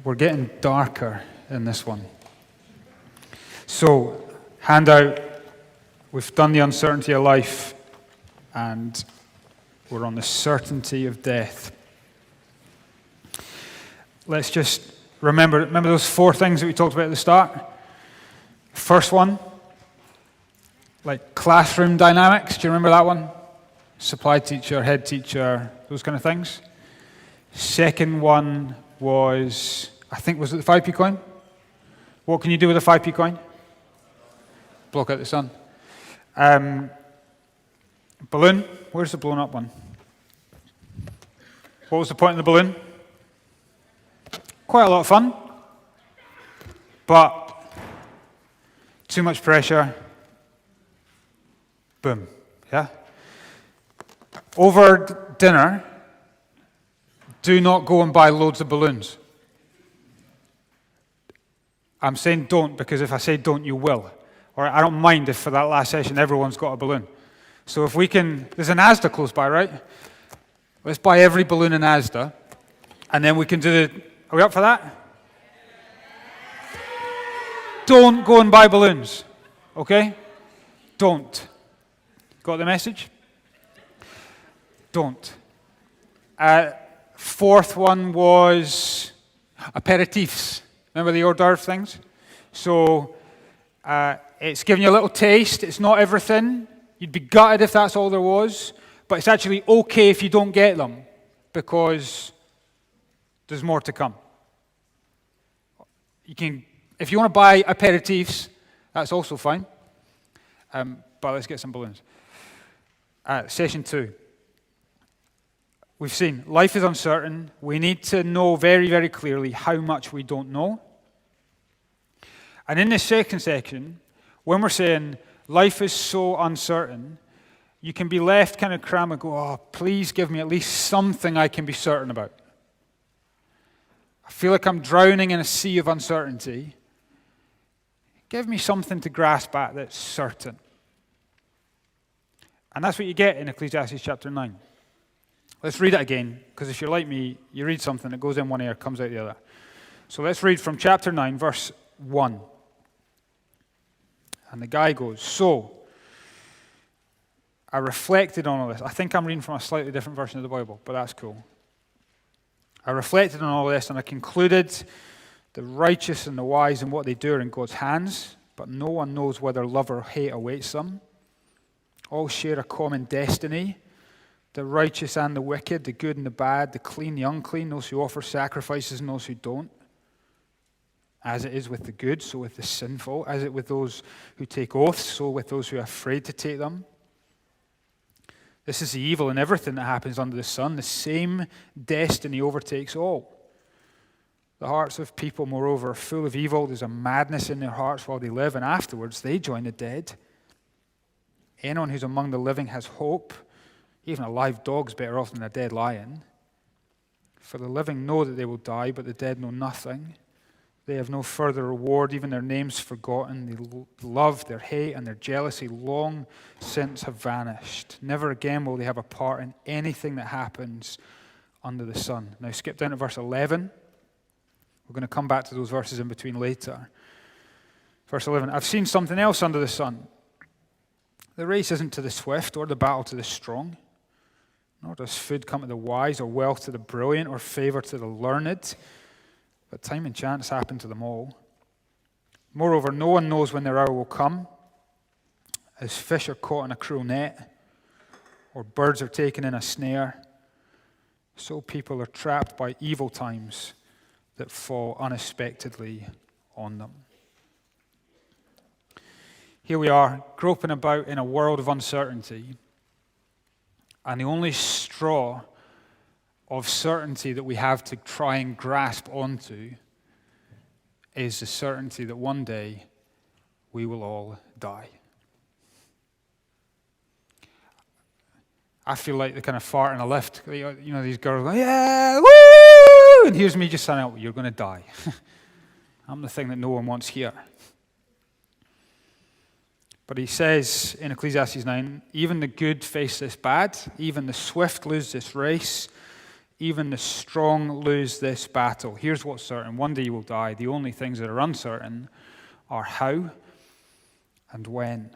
we're getting darker in this one. So, handout, we've done the uncertainty of life, and we're on the certainty of death. Let's just remember those 4 things that we talked about at the start? First one, like classroom dynamics. Do you remember that one? Supply teacher, head teacher, those kind of things. Second one was, I think, was it the 5p coin? What can you do with a 5p coin? Block out the sun. Balloon. Where's the blown up one? What was the point of the balloon? Quite a lot of fun, but too much pressure. Boom. Yeah? Over dinner, do not go and buy loads of balloons. I'm saying don't, because if I say don't, you will. All right, I don't mind if for that last session everyone's got a balloon. So if we can, there's an Asda close by, right? Let's buy every balloon in Asda, and then we can do the, are we up for that? Don't go and buy balloons, okay? Don't. Got the message? Don't. Fourth one was aperitifs. Remember the hors d'oeuvre things? So it's giving you a little taste. It's not everything. You'd be gutted if that's all there was. But it's actually okay if you don't get them, because there's more to come. You can, if you want to buy aperitifs, that's also fine. But let's get some balloons. Session 2. We've seen life is uncertain. We need to know very, very clearly how much we don't know. And in this second section, when we're saying life is so uncertain, you can be left kind of cram and go, oh, please give me at least something I can be certain about. I feel like I'm drowning in a sea of uncertainty. Give me something to grasp at that's certain. And that's what you get in Ecclesiastes chapter 9. Let's read it again, because if you're like me, you read something, it goes in one ear, comes out the other. So let's read from chapter 9, verse 1. And the guy goes, so, I reflected on all this. I think I'm reading from a slightly different version of the Bible, but that's cool. I reflected on all this, and I concluded the righteous and the wise and what they do are in God's hands, but no one knows whether love or hate awaits them. All share a common destiny. The righteous and the wicked, the good and the bad, the clean, the unclean, those who offer sacrifices and those who don't. As it is with the good, so with the sinful. As it with those who take oaths, so with those who are afraid to take them. This is the evil in everything that happens under the sun. The same destiny overtakes all. The hearts of people, moreover, are full of evil. There's a madness in their hearts while they live, and afterwards they join the dead. Anyone who's among the living has hope. Even a live dog's better off than a dead lion. For the living know that they will die, but the dead know nothing. They have no further reward, even their names forgotten. Their love, their hate, and their jealousy long since have vanished. Never again will they have a part in anything that happens under the sun. Now skip down to verse 11. We're going to come back to those verses in between later. Verse 11, I've seen something else under the sun. The race isn't to the swift or the battle to the strong. Nor does food come to the wise, or wealth to the brilliant, or favor to the learned. But time and chance happen to them all. Moreover, no one knows when their hour will come. As fish are caught in a cruel net, or birds are taken in a snare, so people are trapped by evil times that fall unexpectedly on them. Here we are, groping about in a world of uncertainty. And the only straw of certainty that we have to try and grasp onto is the certainty that one day we will all die. I feel like the kind of fart in a lift. You know, these girls go, yeah, woo! And here's me just saying, oh, you're going to die. I'm the thing that no one wants here. But he says in Ecclesiastes 9, even the good face this bad, even the swift lose this race, Even the strong lose this battle. Here's what's certain. One day you will die. The only things that are uncertain are how and when.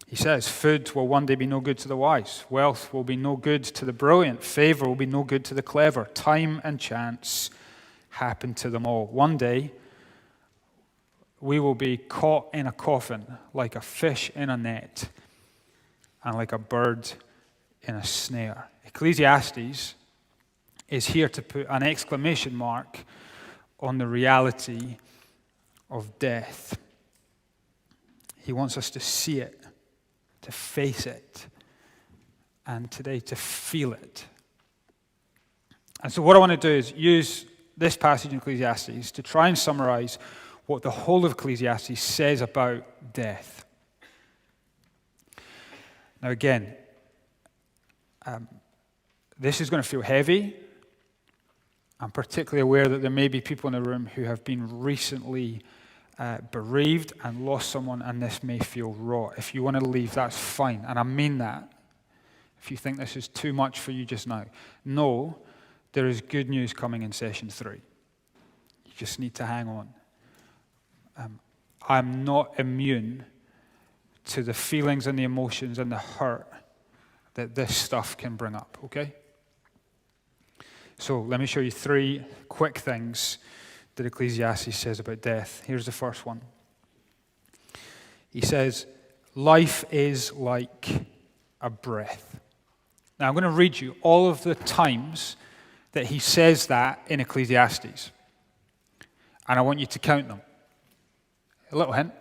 He says, food will one day be no good to the wise. Wealth will be no good to the brilliant. Favor will be no good to the clever. Time and chance happen to them all. One day, we will be caught in a coffin like a fish in a net and like a bird in a snare. Ecclesiastes is here to put an exclamation mark on the reality of death. He wants us to see it, to face it, and today to feel it. And so what I want to do is use this passage in Ecclesiastes to try and summarize what the whole of Ecclesiastes says about death. Now again, this is going to feel heavy. I'm particularly aware that there may be people in the room who have been recently bereaved and lost someone, and this may feel raw. If you want to leave, that's fine, and I mean that. If you think this is too much for you just now, know there is good news coming in session 3. You just need to hang on. I'm not immune to the feelings and the emotions and the hurt that this stuff can bring up, okay? So let me show you 3 quick things that Ecclesiastes says about death. Here's the first one. He says, life is like a breath. Now I'm going to read you all of the times that he says that in Ecclesiastes. And I want you to count them. A little hint.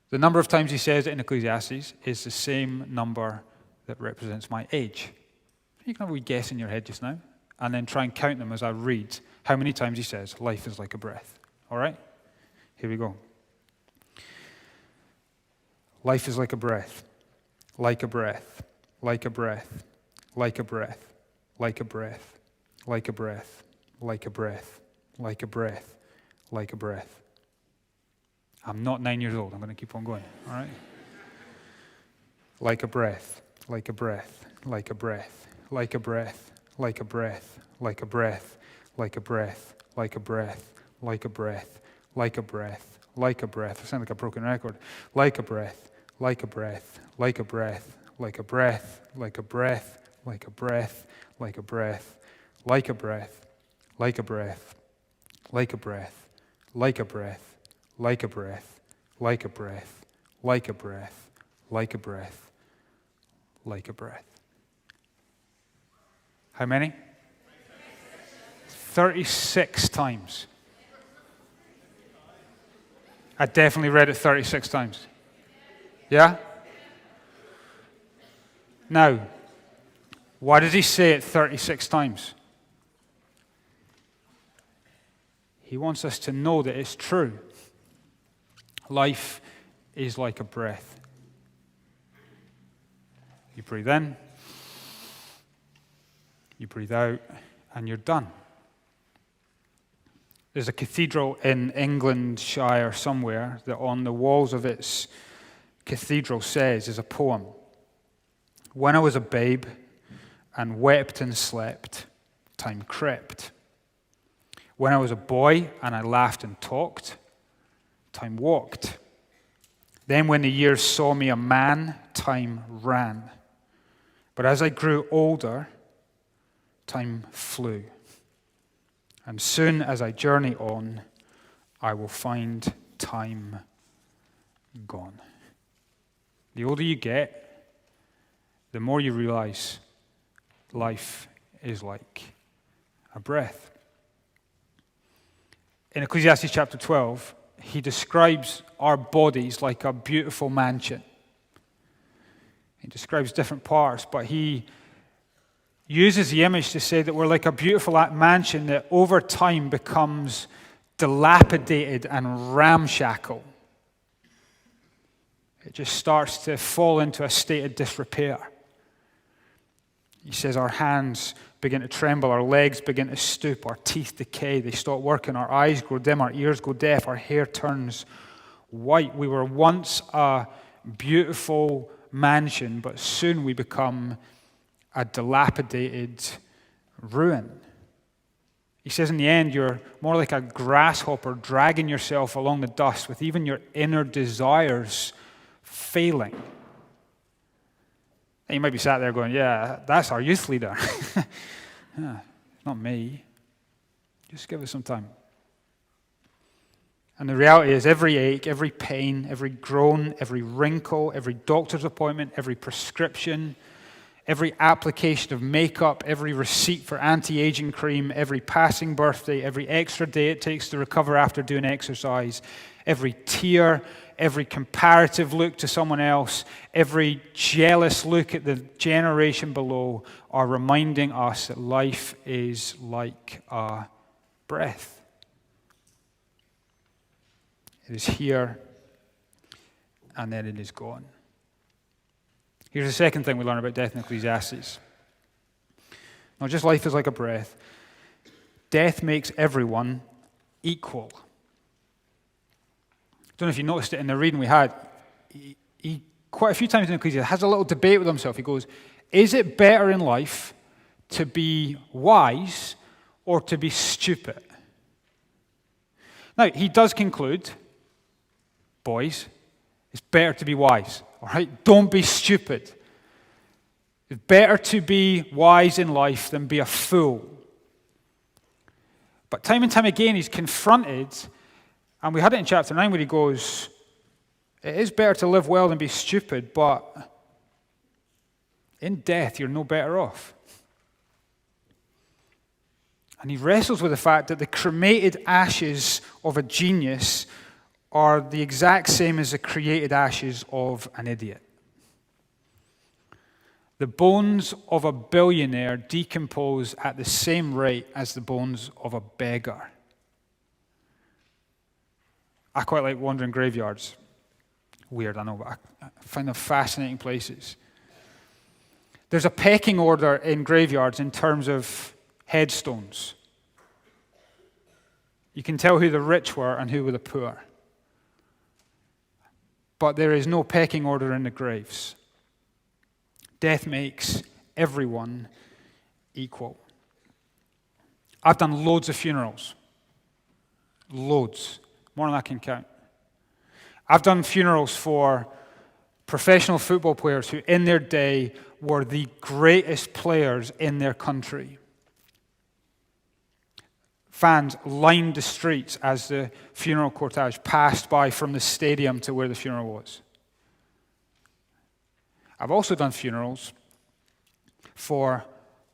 The number of times he says it in Ecclesiastes is the same number that represents my age. You can have a wee guess in your head just now, and then try and count them as I read how many times he says, life is like a breath. All right? Here we go. Life is like a breath, like a breath, like a breath, like a breath, like a breath, like a breath, like a breath, like a breath, like a breath. I'm not 9 years old. I'm going to keep on going. All right? Like a breath, like a breath, like a breath, like a breath, like a breath, like a breath, like a breath, like a breath, like a breath, like a breath, like a breath. I sound like a broken record. Like a breath, like a breath, like a breath, like a breath, like a breath, like a breath, like a breath, like a breath, like a breath, like a breath, like a breath, like a breath, like a breath, like a breath, like a breath, like a breath. How many? 36 times. I definitely read it 36 times. Yeah? Now, why does he say it 36 times? He wants us to know that it's true. Life is like a breath. You breathe in, you breathe out, and you're done. There's a cathedral in Englandshire somewhere that on the walls of its cathedral says, is a poem. When I was a babe and wept and slept, time crept. When I was a boy and I laughed and talked, time walked. Then when the years saw me a man, time ran. But as I grew older, time flew. And soon as I journey on, I will find time gone. The older you get, the more you realize life is like a breath. In Ecclesiastes chapter 12, he describes our bodies like a beautiful mansion. He describes different parts, but he uses the image to say that we're like a beautiful mansion that over time becomes dilapidated and ramshackle. It just starts to fall into a state of disrepair. He says our hands begin to tremble, our legs begin to stoop, our teeth decay, they stop working, our eyes grow dim, our ears go deaf, our hair turns white. We were once a beautiful mansion, but soon we become a dilapidated ruin. He says in the end, you're more like a grasshopper dragging yourself along the dust with even your inner desires failing. And you might be sat there going, yeah, that's our youth leader. Not me. Just give us some time. And the reality is every ache, every pain, every groan, every wrinkle, every doctor's appointment, every prescription, every application of makeup, every receipt for anti-aging cream, every passing birthday, every extra day it takes to recover after doing exercise, every tear, every comparative look to someone else, every jealous look at the generation below are reminding us that life is like a breath. It is here, and then it is gone. Here's the second thing we learn about death in Ecclesiastes. Not just life is like a breath. Death makes everyone equal. I don't know if you noticed it in the reading we had. He quite a few times in Ecclesiastes has a little debate with himself. He goes, is it better in life to be wise or to be stupid? Now, he does conclude, boys, it's better to be wise. All right? Don't be stupid. It's better to be wise in life than be a fool. But time and time again, he's confronted, and we had it in chapter 9 where he goes, it is better to live well than be stupid, but in death, you're no better off. And he wrestles with the fact that the cremated ashes of a genius are the exact same as the created ashes of an idiot. The bones of a billionaire decompose at the same rate as the bones of a beggar. I quite like wandering graveyards. Weird, I know, but I find them fascinating places. There's a pecking order in graveyards in terms of headstones. You can tell who the rich were and who were the poor. But there is no pecking order in the graves. Death makes everyone equal. I've done loads of funerals. Loads. More than I can count. I've done funerals for professional football players who in their day were the greatest players in their country. Fans lined the streets as the funeral cortege passed by from the stadium to where the funeral was. I've also done funerals for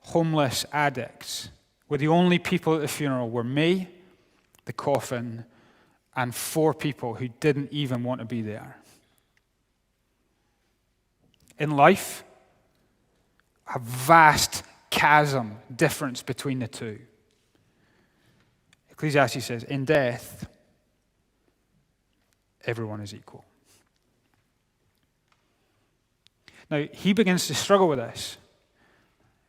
homeless addicts, where the only people at the funeral were me, the coffin, and 4 people who didn't even want to be there. In life, a vast chasm difference between the two. Ecclesiastes says, in death, everyone is equal. Now, he begins to struggle with this.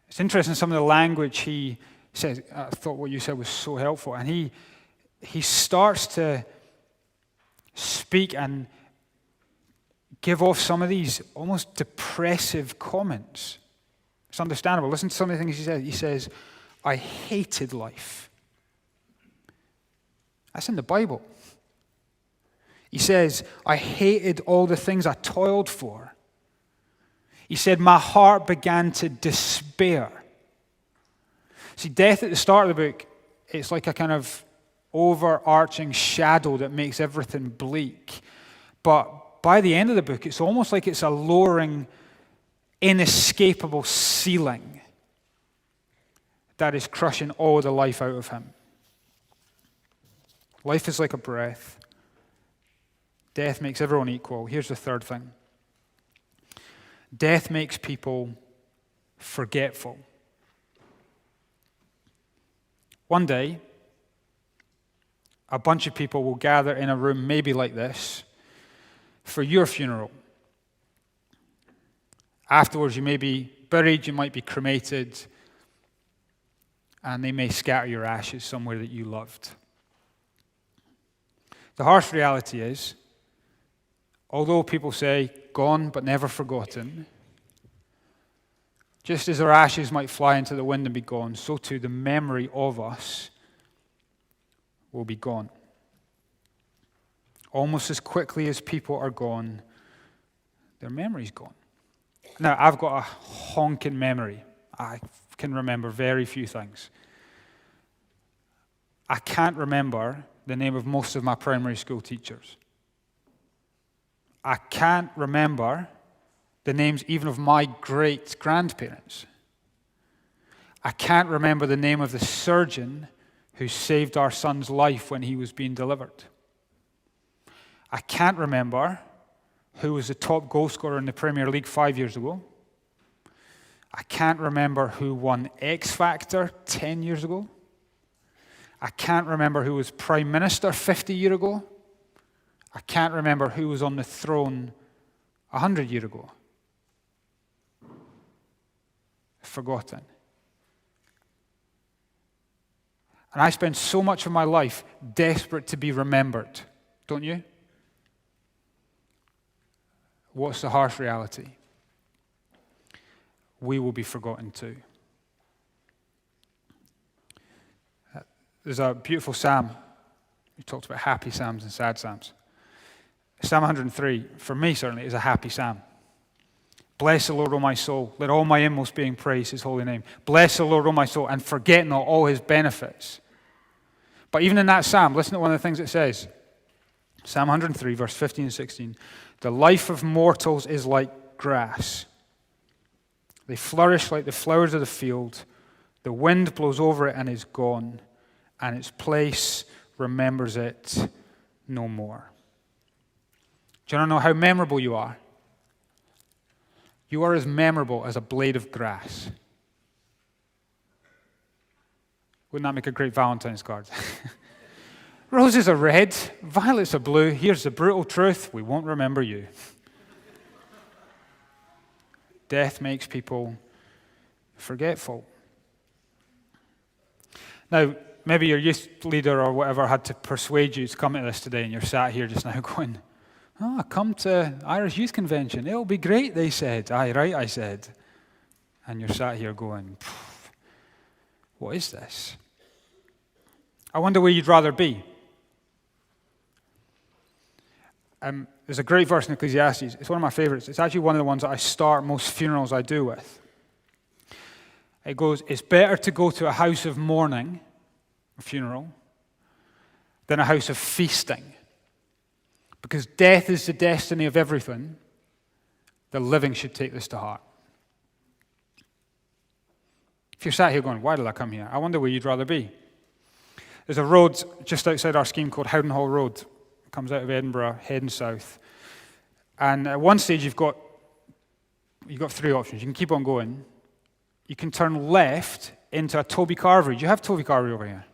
It's interesting some of the language he says. I thought what you said was so helpful. And he starts to speak and give off some of these almost depressive comments. It's understandable. Listen to some of the things he says. He says, I hated life. That's in the Bible. He says, I hated all the things I toiled for. He said, my heart began to despair. See, death at the start of the book, it's like a kind of overarching shadow that makes everything bleak. But by the end of the book, it's almost like it's a lowering, inescapable ceiling that is crushing all the life out of him. Life is like a breath. Death makes everyone equal. Here's the third thing. Death makes people forgetful. One day, a bunch of people will gather in a room maybe like this for your funeral. Afterwards, you may be buried, you might be cremated, and they may scatter your ashes somewhere that you loved. The harsh reality is, although people say, gone but never forgotten, Just as our ashes might fly into the wind and be gone, so too the memory of us will be gone. Almost as quickly as people are gone, their memory's gone. Now, I've got a honking memory. I can remember very few things. I can't remember the name of most of my primary school teachers. I can't remember the names even of my great-grandparents. I can't remember the name of the surgeon who saved our son's life when he was being delivered. I can't remember who was the top goal scorer in the Premier League 5 years ago. I can't remember who won X Factor 10 years ago. I can't remember who was Prime Minister 50 years ago. I can't remember who was on the throne 100 years ago. Forgotten. And I spend so much of my life desperate to be remembered, don't you? What's the harsh reality? We will be forgotten too. There's a beautiful psalm. We talked about happy psalms and sad psalms. Psalm 103, for me certainly, is a happy psalm. Bless the Lord, O my soul. Let all my inmost being praise his holy name. Bless the Lord, O my soul, and forget not all his benefits. But even in that psalm, listen to one of the things it says. Psalm 103, verse 15 and 16. The life of mortals is like grass. They flourish like the flowers of the field. The wind blows over it and is gone, and its place remembers it no more. Do you want to know how memorable you are? You are as memorable as a blade of grass. Wouldn't that make a great Valentine's card? Roses are red, violets are blue. Here's the brutal truth: we won't remember you. Death makes people forgetful. Now, maybe your youth leader or whatever had to persuade you to come to this today, and you're sat here just now going, "Oh, come to Irish Youth Convention. It'll be great," they said. "Aye, right," I said. And you're sat here going, "What is this?" I wonder where you'd rather be. There's a great verse in Ecclesiastes. It's one of my favorites. It's actually one of the ones that I start most funerals I do with. It goes, "It's better to go to a house of mourning, a funeral, than a house of feasting. Because death is the destiny of everything. The living should take this to heart." If you're sat here going, "Why did I come here?" I wonder where you'd rather be. There's a road just outside our scheme called Howdenhall Road. It comes out of Edinburgh, heading south. And at one stage, you've got three options. You can keep on going. You can turn left into a Toby Carvery. Do you have Toby Carvery over here?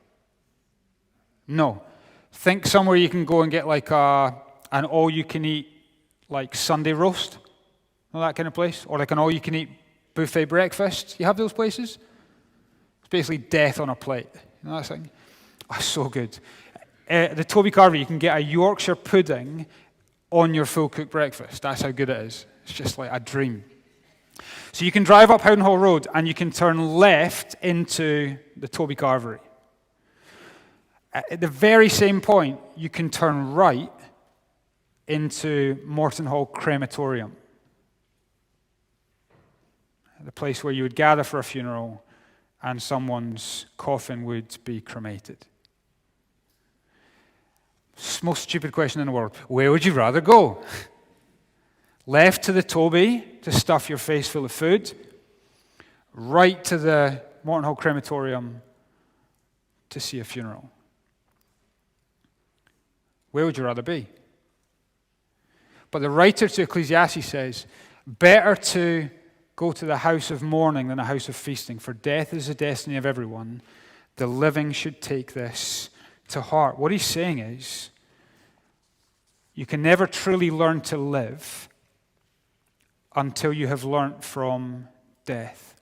No. Think somewhere you can go and get like an all-you-can-eat like Sunday roast, that kind of place, or like an all-you-can-eat buffet breakfast. You have those places? It's basically death on a plate. You know that thing? Oh, so good. The Toby Carvery, you can get a Yorkshire pudding on your full-cooked breakfast. That's how good it is. It's just like a dream. So you can drive up Howdenhall Road and you can turn left into the Toby Carvery. At the very same point, you can turn right into Morton Hall Crematorium, the place where you would gather for a funeral and someone's coffin would be cremated. Most stupid question in the world. Where would you rather go? Left to the Toby to stuff your face full of food, right to the Morton Hall Crematorium to see a funeral. Where would you rather be? But the writer to Ecclesiastes says, better to go to the house of mourning than a house of feasting, for death is the destiny of everyone. The living should take this to heart. What he's saying is, you can never truly learn to live until you have learnt from death.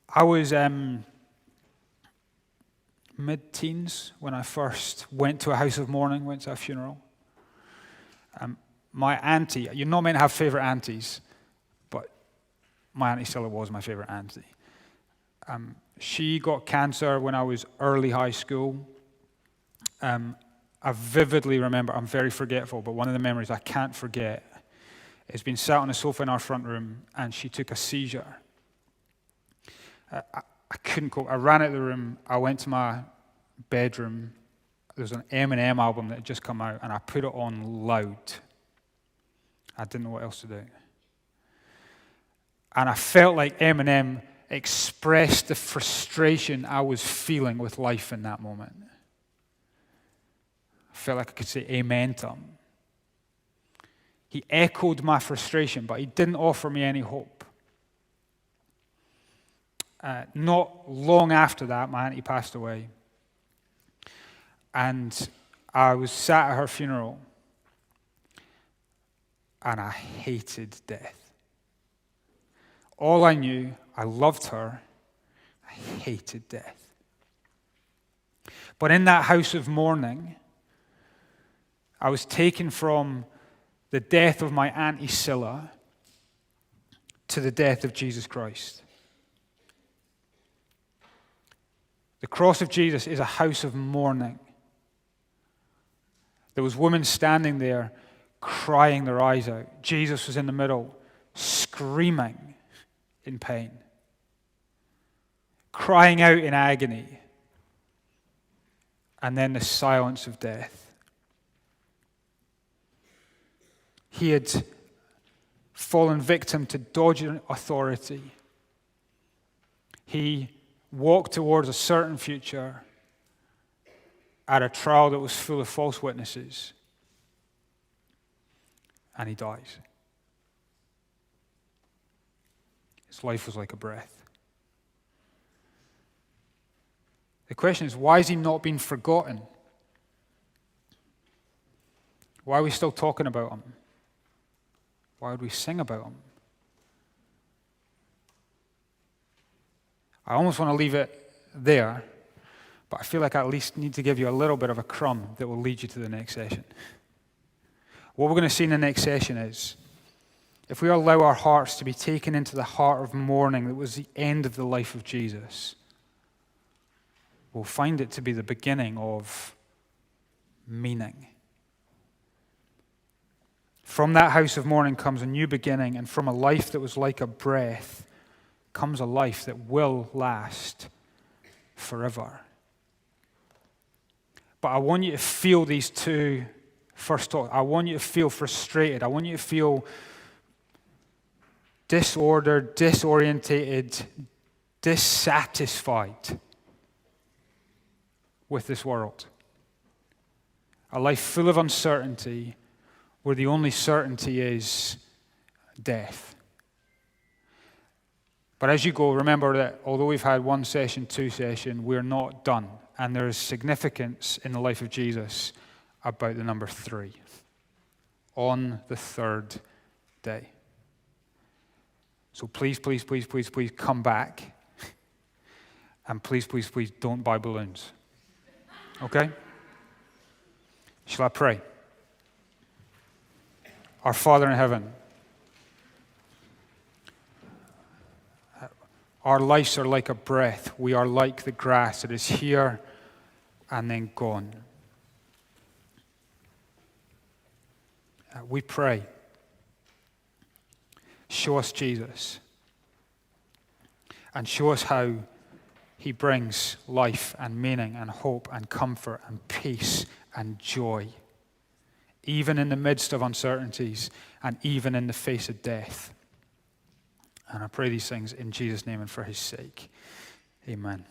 I was mid-teens when I first went to a house of mourning, went to a funeral. My auntie, you're not meant to have favourite aunties, my Auntie Scylla was my favorite auntie. She got cancer when I was early high school. I vividly remember, I'm very forgetful, but one of the memories I can't forget is being sat on a sofa in our front room and she took a seizure. I couldn't cope. I ran out of the room. I went to my bedroom. There was an Eminem album that had just come out, and I put it on loud. I didn't know what else to do. And I felt like Eminem expressed the frustration I was feeling with life in that moment. I felt like I could say amen to him. He echoed my frustration, but he didn't offer me any hope. Not long after that, my auntie passed away. And I was sat at her funeral, and I hated death. All I knew, I loved her, I hated death. But in that house of mourning, I was taken from the death of my Auntie Scylla to the death of Jesus Christ. The cross of Jesus is a house of mourning. There was women standing there crying their eyes out. Jesus was in the middle, screaming in pain, crying out in agony, and then the silence of death. He had fallen victim to dodgy authority. He walked towards a certain future at a trial that was full of false witnesses, and he dies. His life was like a breath. The question is, why has he not been forgotten? Why are we still talking about him? Why would we sing about him? I almost want to leave it there, but I feel like I at least need to give you a little bit of a crumb that will lead you to the next session. What we're going to see in the next session is, if we allow our hearts to be taken into the heart of mourning that was the end of the life of Jesus, we'll find it to be the beginning of meaning. From that house of mourning comes a new beginning, and from a life that was like a breath comes a life that will last forever. But I want you to feel these two first thoughts. I want you to feel frustrated. I want you to feel disordered, disorientated, dissatisfied with this world. A life full of uncertainty where the only certainty is death. But as you go, remember that although we've had one session, two session, we're not done. And there is significance in the life of Jesus about the number 3. On the third day. So please, please, please, please, please come back. And please, please, please don't buy balloons. Okay? Shall I pray? Our Father in heaven, our lives are like a breath. We are like the grass. It is here and then gone. We pray, show us Jesus and show us how he brings life and meaning and hope and comfort and peace and joy, even in the midst of uncertainties and even in the face of death. And I pray these things in Jesus' name and for his sake. Amen.